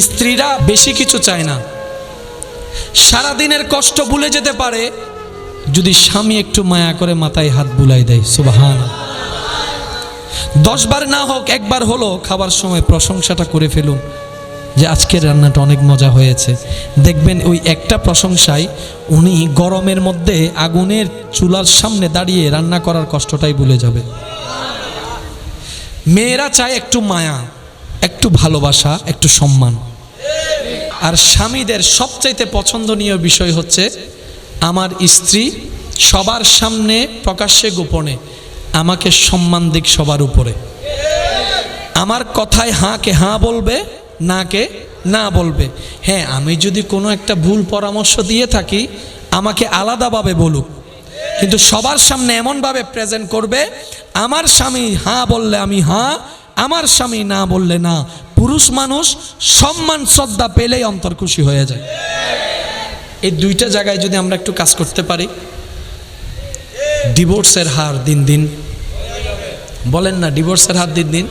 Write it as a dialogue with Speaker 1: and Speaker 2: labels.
Speaker 1: স্ত্রীরা বেশি কিছু চায় না, সারাদিনের কষ্ট ভুলে যেতে পারে যদি স্বামী একটু মায়া করে মাথায় হাত বুলাই দেয়। সুবহানাল্লাহ। 10 বার না হোক একবার হলো খাবার সময় প্রশংসাটা করে ফেলুন যে আজকের রান্নাটা অনেক মজা হয়েছে। দেখবেন ওই একটা প্রশংসায় উনি গরমের মধ্যে আগুনের চুলার সামনে দাঁড়িয়ে রান্না করার কষ্টটাই ভুলে যাবে। মেয়েরা চায় একটু মায়া, একটু ভালোবাসা, একটু সম্মান। আর স্বামীদের সবচাইতে পছন্দনীয় বিষয় হচ্ছে আমার স্ত্রী সবার সামনে প্রকাশ্যে গোপনে আমাকে সম্মান দিক সবার উপরে, আমার কথায় হাঁ কে হাঁ বলবে, না কে না বলবে। হ্যাঁ, আমি যদি কোনো একটা ভুল পরামর্শ দিয়ে থাকি আমাকে আলাদাভাবে বলুক, কিন্তু সবার সামনে এমনভাবে প্রেজেন্ট করবে আমার স্বামী হাঁ বললে আমি হাঁ, আমার স্বামী না বললে না। পুরুষ মানুষ সম্মান শ্রদ্ধা পেলেই অন্তর খুশি হয়ে যায়। এই দুইটা জায়গায় যদি আমরা একটু কাজ করতে পারি, ডিভোর্সের হার দিন দিন, বলেন না, ডিভোর্সের হার দিন দিন